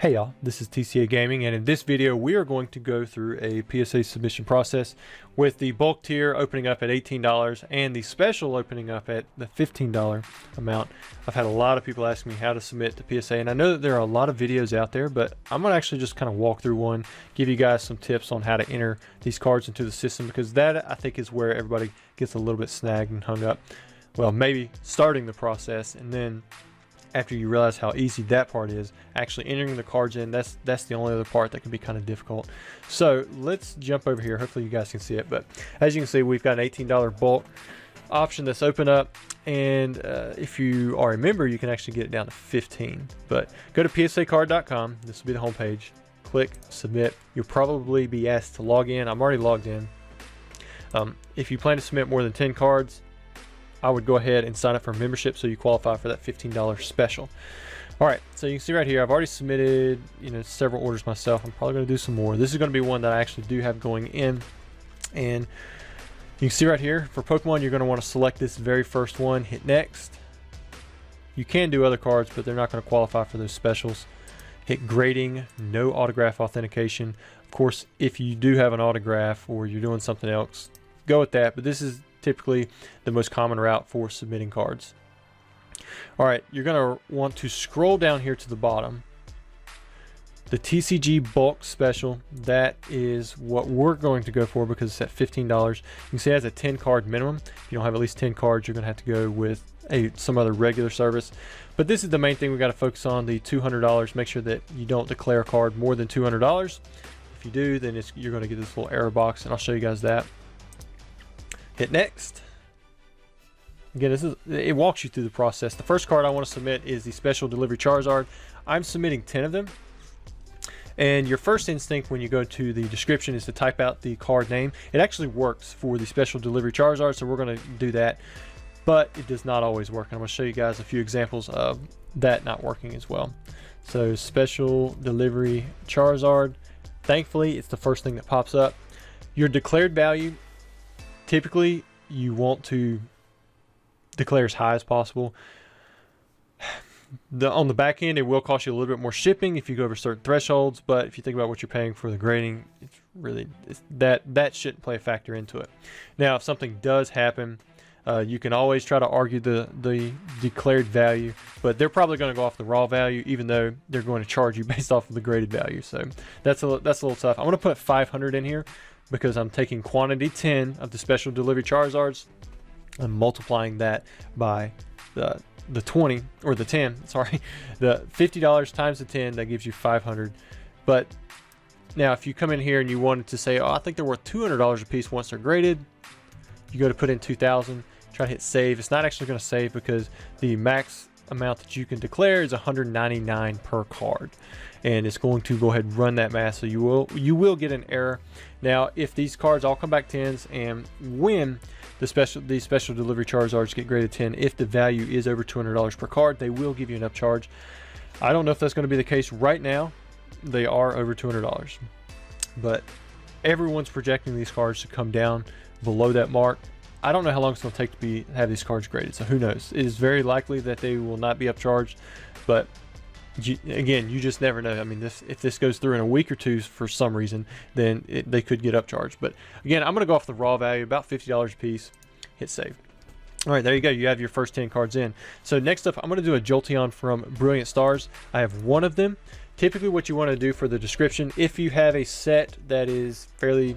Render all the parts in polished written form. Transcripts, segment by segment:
Hey y'all, this is TCA Gaming, and in this video we are going to go through a PSA submission process with the bulk tier opening up at $18 and the special opening up at the $15 amount. I've had a lot of people ask me how to submit to PSA, and I know that there are a lot of videos out there, but I'm going to actually just kind of walk through one, give you guys some tips on how to enter these cards into the system, because that I think is where everybody gets a little bit snagged and hung up. Well, maybe starting the process, and then after you realize how easy that part is, actually entering the cards in, that's the only other part that can be kind of difficult. So let's jump over here. Hopefully you guys can see it, but as you can see, we've got an $18 bulk option that's open up, and if you are a member, you can actually get it down to $15. But go to psacard.com. This will be the home page. Click submit. You'll probably be asked to log in. I'm already logged in. If you plan to submit more than 10 cards, I would go ahead and sign up for membership so you qualify for that $15 special. All right, so you can see right here, I've already submitted, several orders myself. I'm probably going to do some more. This is going to be one that I actually do have going in, and you can see right here for Pokemon, you're going to want to select this very first one, hit next. You can do other cards, but they're not going to qualify for those specials. Hit grading, no autograph authentication. Of course, if you do have an autograph or you're doing something else, go with that, but this is typically the most common route for submitting cards. All right, you're going to want to scroll down here to the bottom. The TCG Bulk special, that is what we're going to go for because it's at $15. You can see it has a 10 card minimum. If you don't have at least 10 cards, you're going to have to go with some other regular service. But this is the main thing we got to focus on, the $200. Make sure that you don't declare a card more than $200. If you do, then you're going to get this little error box, and I'll show you guys that. Hit next. Again, it walks you through the process. The first card I want to submit is the Special Delivery Charizard. I'm submitting 10 of them. And your first instinct when you go to the description is to type out the card name. It actually works for the Special Delivery Charizard, so we're going to do that. But it does not always work. And I'm going to show you guys a few examples of that not working as well. So Special Delivery Charizard. Thankfully, it's the first thing that pops up. Your declared value, typically you want to declare as high as possible. On the back end, it will cost you a little bit more shipping if you go over certain thresholds, but if you think about what you're paying for the grading, it's really that shouldn't play a factor into it. Now, if something does happen, you can always try to argue the declared value, but they're probably going to go off the raw value, even though they're going to charge you based off of the graded value. So that's a little tough. I'm going to put 500 in here because I'm taking quantity 10 of the Special Delivery Charizards and multiplying that by the 20 or the 10, sorry, the $50 times the 10, that gives you 500. But now if you come in here and you wanted to say, oh, I think they're worth $200 a piece once they're graded, you go to put in 2,000, try to hit save. It's not actually going to save because the max amount that you can declare is $199 per card, and it's going to go ahead and run that math, so you will get an error. Now if these cards all come back 10s, and when these special delivery Charizards get graded 10, if the value is over $200 per card, they will give you an upcharge. I don't know if that's going to be the case right now. They are over $200, but everyone's projecting these cards to come down below that mark. I don't know how long it's going to take to have these cards graded, so who knows. It is very likely that they will not be upcharged, but again, you just never know. I mean, if this goes through in a week or two for some reason, then they could get upcharged. But again, I'm going to go off the raw value, about $50 a piece. Hit save. All right, there you go. You have your first 10 cards in. So next up, I'm going to do a Jolteon from Brilliant Stars. I have one of them. Typically what you want to do for the description, if you have a set that is fairly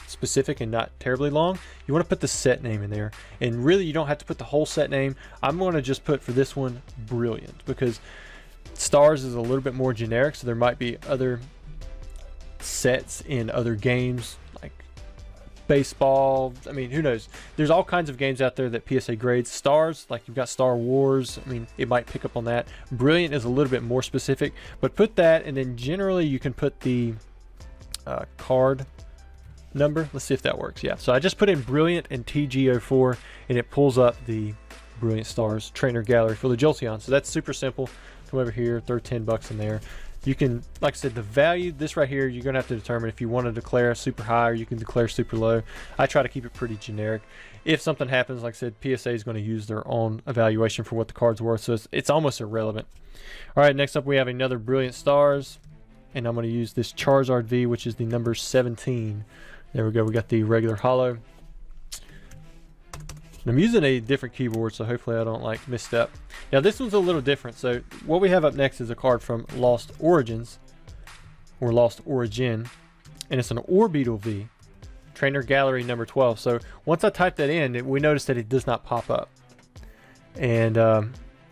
specific and not terribly long, you want to put the set name in there, and really you don't have to put the whole set name. I'm going to just put for this one Brilliant, because Stars is a little bit more generic, so there might be other sets in other games like baseball. I mean, who knows? There's all kinds of games out there that PSA grades. Stars, like you've got Star Wars, I mean, it might pick up on that. Brilliant is a little bit more specific, but put that, and then generally you can put the card number. Let's see if that works. Yeah, so I just put in Brilliant and TG04, and it pulls up the Brilliant Stars trainer gallery for the Jolteon. So that's super simple. Come over here, throw 10 bucks in there. You can, like I said, the value, this right here, you're going to have to determine if you want to declare super high or you can declare super low. I try to keep it pretty generic. If something happens, like I said, PSA is going to use their own evaluation for what the card's worth, so it's almost irrelevant. All right, next up we have another Brilliant Stars, and I'm going to use this Charizard V, which is the number 17. There we go, we got the regular holo. I'm using a different keyboard, so hopefully I don't like misstep. Now this one's a little different. So what we have up next is a card from Lost Origins, or Lost Origin, and it's an Orbital V, Trainer Gallery number 12. So once I type that in, we notice that it does not pop up. And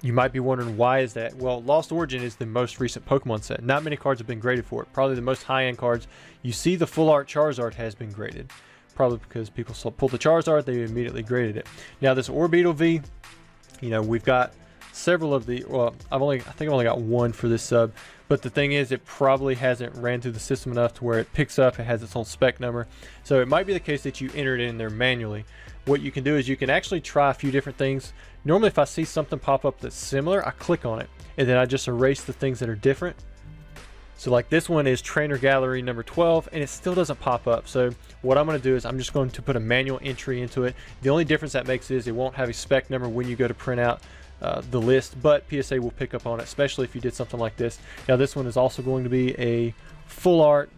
you might be wondering, why is that? Well, Lost Origin is the most recent Pokemon set. Not many cards have been graded for it. Probably the most high-end cards. You see the full art Charizard has been graded. Probably because people pulled the Charizard, they immediately graded it. Now this Orbital V, you know, we've got several of the, well, I think I've only got one for this sub, but the thing is, it probably hasn't ran through the system enough to where it picks up, it has its own spec number. So it might be the case that you enter it in there manually. What you can do is you can actually try a few different things. Normally if I see something pop up that's similar, I click on it, and then I just erase the things that are different. So like this one is Trainer Gallery number 12, and it still doesn't pop up. So what I'm going to do is I'm just going to put a manual entry into it. The only difference that makes is it won't have a spec number when you go to print out the list, but PSA will pick up on it, especially if you did something like this. Now this one is also going to be a full art,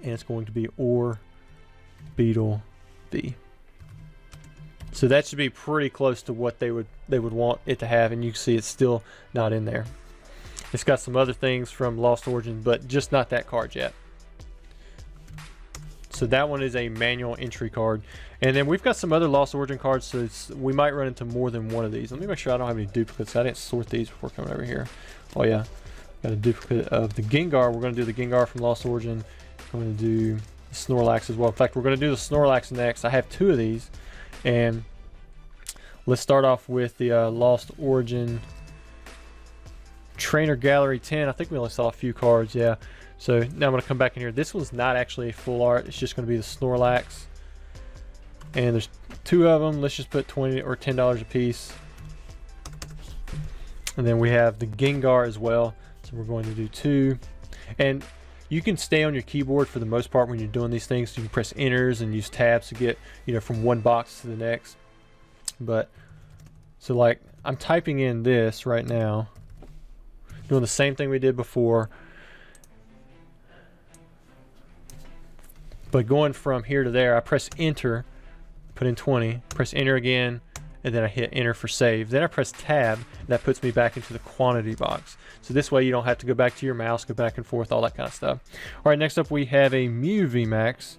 and it's going to be Orbital V. So that should be pretty close to what they would want it to have, and you can see it's still not in there. It's got some other things from Lost Origin, but just not that card yet. So that one is a manual entry card. And then we've got some other Lost Origin cards, so we might run into more than one of these. Let me make sure I don't have any duplicates. I didn't sort these before coming over here. Oh yeah, got a duplicate of the Gengar. We're going to do the Gengar from Lost Origin. I'm going to do the Snorlax as well. In fact, we're going to do the Snorlax next. I have two of these. And let's start off with the Lost Origin Trainer Gallery 10. I think we only saw a few cards, yeah. So now I'm going to come back in here. This one's not actually a full art. It's just going to be the Snorlax. And there's two of them. Let's just put $20 or $10 a piece. And then we have the Gengar as well. So we're going to do two. And you can stay on your keyboard for the most part when you're doing these things. So you can press enters and use tabs to get, you know, from one box to the next. But so like I'm typing in this right now, doing the same thing we did before, but going from here to there, I press enter, put in 20, press enter again, and then I hit enter for save. Then I press tab, and that puts me back into the quantity box. So this way you don't have to go back to your mouse, go back and forth, all that kind of stuff. All right, next up we have a Mew VMAX.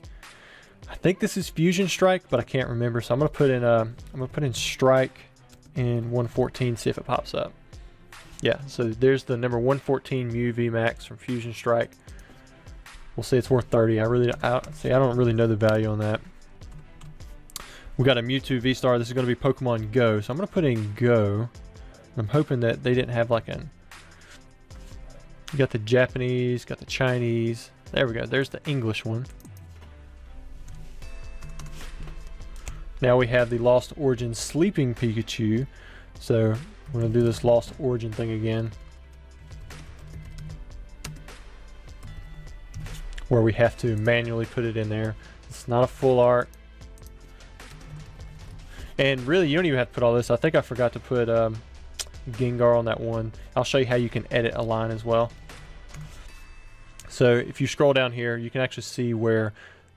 I think this is Fusion Strike, but I can't remember. So I'm gonna put in Strike in 114, see if it pops up. Yeah, so there's the number 114 Mew VMAX from Fusion Strike. We'll say it's worth 30. I don't really know the value on that. We got a Mewtwo V-Star. This is going to be Pokemon Go. So I'm going to put in Go. I'm hoping that they didn't have like you got the Japanese, got the Chinese. There we go. There's the English one. Now we have the Lost Origin Sleeping Pikachu. So we're going to do this Lost Origin thing again, where we have to manually put it in there. It's not a full art. And really, you don't even have to put all this. I think I forgot to put Gengar on that one. I'll show you how you can edit a line as well. So if you scroll down here, you can actually see where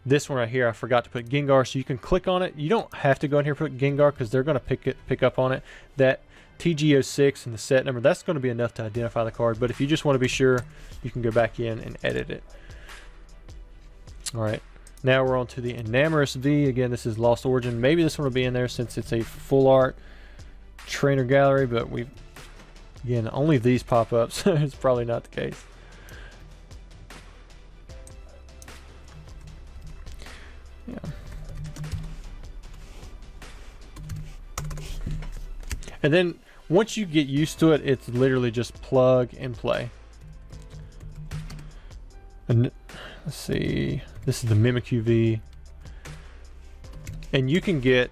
this one right here, I forgot to put Gengar. So you can click on it. You don't have to go in here and put Gengar because they're going to pick up on it. That TG06 and the set number, that's going to be enough to identify the card. But if you just want to be sure, you can go back in and edit it. All right, now we're on to the Enamorous V. Again, this is Lost Origin. Maybe this one will be in there since it's a full art Trainer Gallery, but again, only these pop up, so it's probably not the case. Yeah. And then once you get used to it, it's literally just plug and play. And let's see, this is the Mimikyu V, and you can get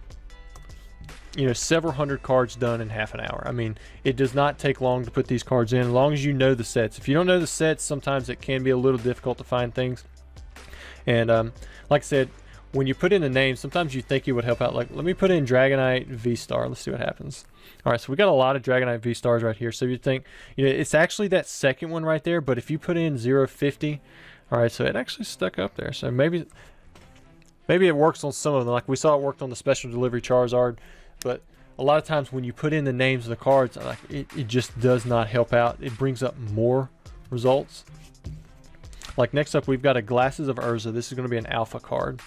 you know, several hundred cards done in half an hour. I mean, it does not take long to put these cards in, as long as you know the sets. If you don't know the sets, sometimes it can be a little difficult to find things. And like I said, when you put in the name, sometimes you think it would help out. Like, let me put in Dragonite V-Star. Let's see what happens. All right, so we got a lot of Dragonite V-Stars right here. So you think, you know, it's actually that second one right there, but if you put in 050, all right, so it actually stuck up there. So maybe it works on some of them. Like we saw it worked on the special delivery Charizard, but a lot of times when you put in the names of the cards, like it just does not help out. It brings up more results. Like next up, we've got a Glasses of Urza. This is going to be an alpha card.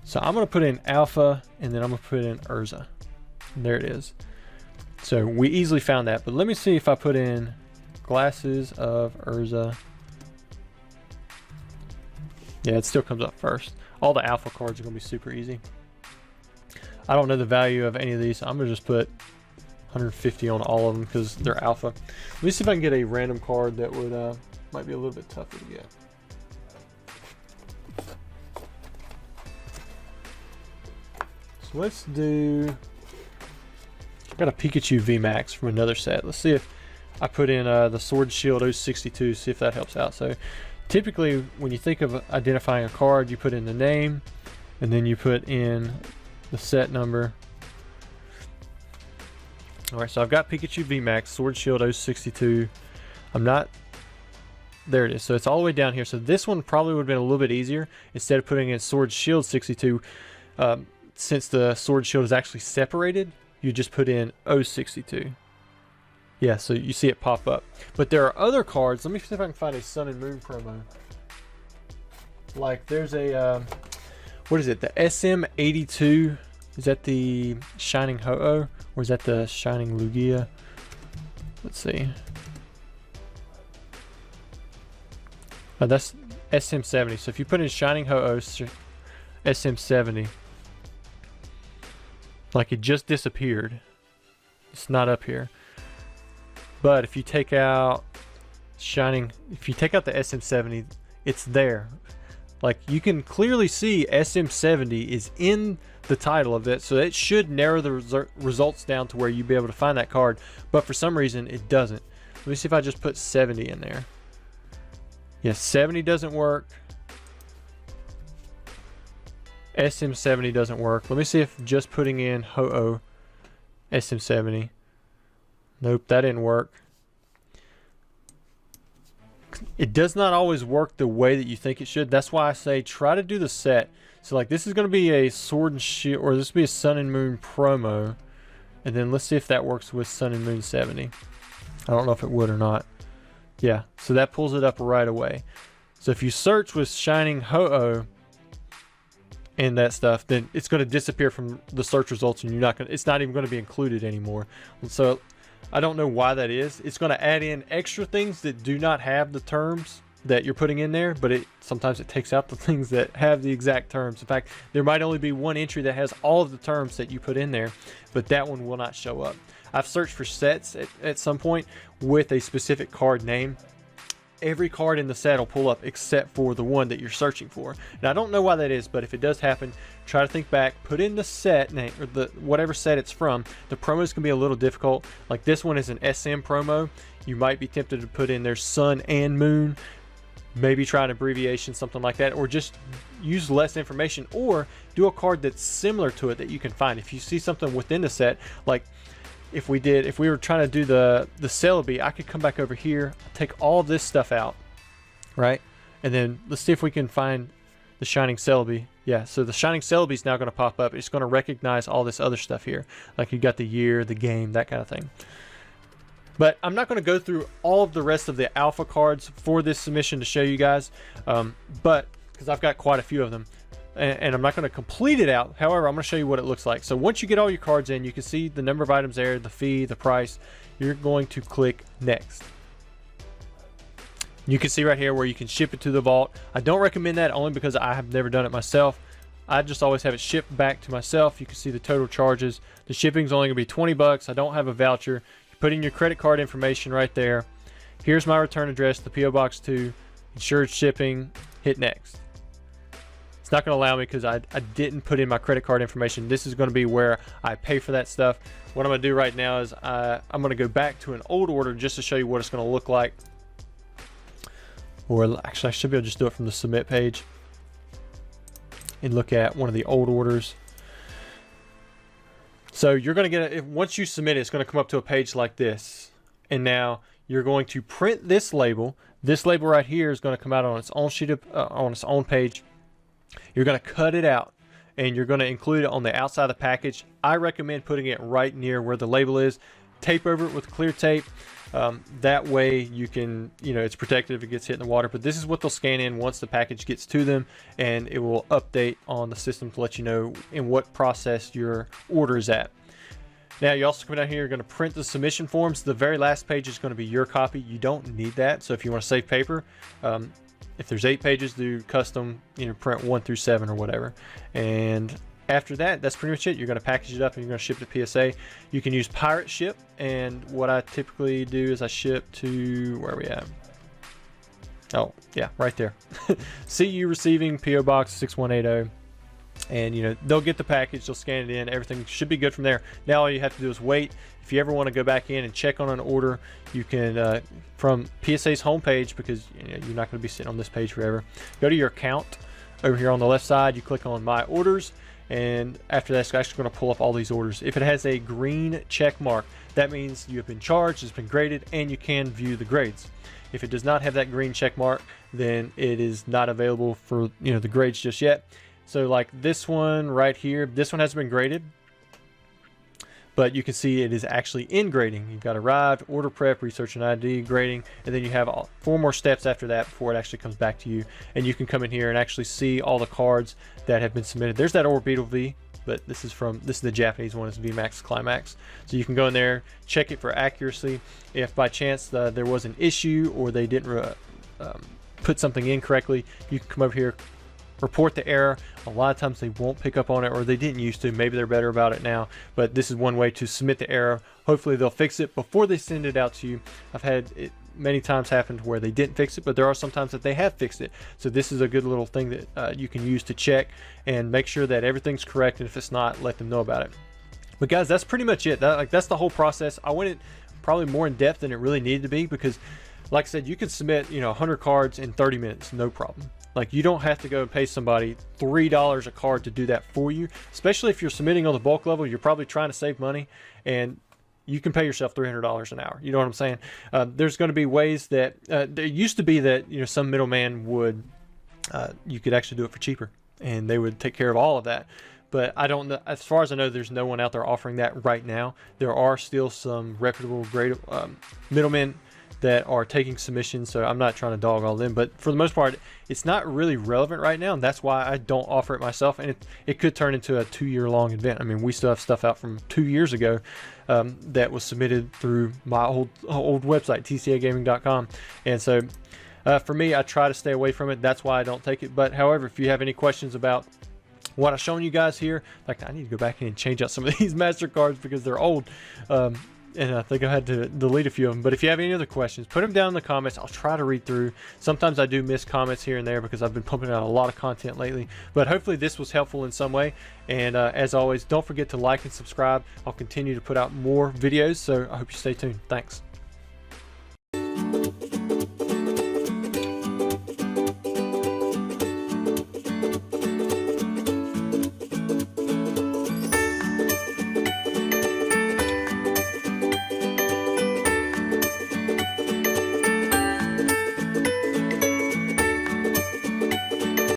So I'm going to put in alpha, and then I'm going to put in Urza. There it is. So we easily found that, but let me see if I put in Glasses of Urza. Yeah, it still comes up first. All the alpha cards are going to be super easy. I don't know the value of any of these, so I'm going to just put 150 on all of them because they're alpha. Let me see if I can get a random card that would might be a little bit tougher to get. So let's do, got a Pikachu VMAX from another set. Let's see if I put in the Sword Shield 062, see if that helps out. So typically when you think of identifying a card, you put in the name and then you put in the set number. Alright, so I've got Pikachu VMAX, Sword Shield 062. I'm not, there it is. So it's all the way down here. So this one probably would have been a little bit easier. Instead of putting in Sword Shield 62, since the Sword Shield is actually separated, you just put in 062. Yeah, so you see it pop up. But there are other cards. Let me see if I can find a Sun and Moon promo. Like there's a, what is it? The SM82. Is that the Shining Ho-Oh? Or is that the Shining Lugia? Let's see. Oh, that's SM70. So if you put in Shining Ho-Oh SM70, like it just disappeared. It's not up here. But if you take out if you take out the SM70, it's there. Like you can clearly see SM70 is in the title of it, so it should narrow the results down to where you'd be able to find that card, but for some reason it doesn't. Let me see if I just put 70 in there. Yeah, 70 doesn't work. SM70 doesn't work. Let me see if just putting in Ho-Oh SM70. Nope, that didn't work. It does not always work the way that you think it should. That's why I say try to do the set. So like this is going to be a Sword and Shield, or this will be a Sun and Moon promo. And then let's see if that works with Sun and Moon 70. I don't know if it would or not. Yeah, so that pulls it up right away. So if you search with Shining Ho-Oh and that stuff, then it's going to disappear from the search results, and it's not even going to be included anymore. So I don't know why that is. It's going to add in extra things that do not have the terms that you're putting in there, but sometimes it takes out the things that have the exact terms. In fact, there might only be one entry that has all of the terms that you put in there, but that one will not show up. I've searched for sets at some point with a specific card name. Every card in the set will pull up except for the one that you're searching for. Now I don't know why that is, but if it does happen, try to think back, put in the set name, or whatever set it's from. The promos can be a little difficult. Like this one is an SM promo. You might be tempted to put in their Sun and Moon, maybe try an abbreviation, something like that, or just use less information, or do a card that's similar to it that you can find. If you see something within the set, like if we were trying to do the Celebi, I could come back over here, take all this stuff out, right? And then let's see if we can find the Shining Celebi. Yeah, so the Shining Celebi is now going to pop up. It's going to recognize all this other stuff here. Like you got the year, the game, that kind of thing. But I'm not going to go through all of the rest of the alpha cards for this submission to show you guys, but because I've got quite a few of them. And I'm not going to complete it out. However, I'm going to show you what it looks like. So once you get all your cards in, you can see the number of items there, the fee, the price. You're going to click next. You can see right here where you can ship it to the vault. I don't recommend that only because I have never done it myself. I just always have it shipped back to myself. You can see the total charges. The shipping is only going to be 20 bucks. I don't have a voucher. You put in your credit card information right there. Here's my return address, the PO Box 2, insured shipping, hit next. It's not going to allow me because I didn't put in my credit card information. This is going to be where I pay for that stuff. What I'm going to do right now is I'm going to go back to an old order just to show you what it's going to look like. Or actually, I should be able to just do it from the submit page and look at one of the old orders. So you're going to get once you submit it, it's going to come up to a page like this. And now you're going to print this label. This label right here is going to come out on its own sheet of, on its own page. You're going to cut it out and you're going to include it on the outside of the package. I recommend putting it right near where the label is. Tape over it with clear tape. That way you can, it's protected if it gets hit in the water. But this is what they'll scan in once the package gets to them, and it will update on the system to let you know in what process your order is at. Now you also come down here, you're going to print the submission forms. The very last page is going to be your copy. You don't need that. So if you want to save paper, if there's 8 pages, do custom, print 1 through 7 or whatever. And after that, that's pretty much it. You're going to package it up and you're going to ship to PSA. You can use pirate ship, and what I typically do is I ship to, where are we at? Oh yeah, right there. See you receiving PO Box 6180. And they'll get the package, they'll scan it in, everything should be good from there. Now all you have to do is wait. If you ever want to go back in and check on an order, you can from PSA's homepage, because you're not going to be sitting on this page forever. Go to your account over here on the left side, you click on my orders, and after that it's actually going to pull up all these orders. If it has a green check mark, that means you have been charged, it's been graded, and you can view the grades. If it does not have that green check mark, then it is not available for the grades just yet. So like this one right here, this one hasn't been graded, but you can see it is actually in grading. You've got arrived, order prep, research and ID, grading, and then you have 4 more steps after that before it actually comes back to you. And you can come in here and actually see all the cards that have been submitted. There's that Orbital V, but this is the Japanese one. It's VMAX Climax. So you can go in there, check it for accuracy. If by chance there was an issue or they didn't put something in correctly, you can come over here, report the error. A lot of times they won't pick up on it, or they didn't used to. Maybe they're better about it now, but this is one way to submit the error. Hopefully they'll fix it before they send it out to you. I've had it many times happen where they didn't fix it, but there are some times that they have fixed it. So this is a good little thing that you can use to check and make sure that everything's correct, and if it's not, let them know about it. But guys, that's pretty much it. That's the whole process. I went probably more in depth than it really needed to be, because like I said, you could submit 100 cards in 30 minutes, no problem. Like, you don't have to go and pay somebody $3 a card to do that for you. Especially if you're submitting on the bulk level, you're probably trying to save money, and you can pay yourself $300 an hour. You know what I'm saying? There's going to be ways that there used to be that some middleman would you could actually do it for cheaper, and they would take care of all of that. But I don't know, as far as I know, there's no one out there offering that right now. There are still some reputable, great middlemen that are taking submissions, so I'm not trying to dog all them, but for the most part it's not really relevant right now, and that's why I don't offer it myself. And it could turn into a 2-year-long event. I mean, we still have stuff out from 2 years ago that was submitted through my old website, tcagaming.com. And so for me, I try to stay away from it. That's why I don't take it. But however, if you have any questions about what I've shown you guys here, like, I need to go back in and change out some of these MasterCards because they're old. And I think I had to delete a few of them. But if you have any other questions, put them down in the comments. I'll try to read through. Sometimes I do miss comments here and there because I've been pumping out a lot of content lately. But hopefully this was helpful in some way. And as always, don't forget to like and subscribe. I'll continue to put out more videos, so I hope you stay tuned. Thanks.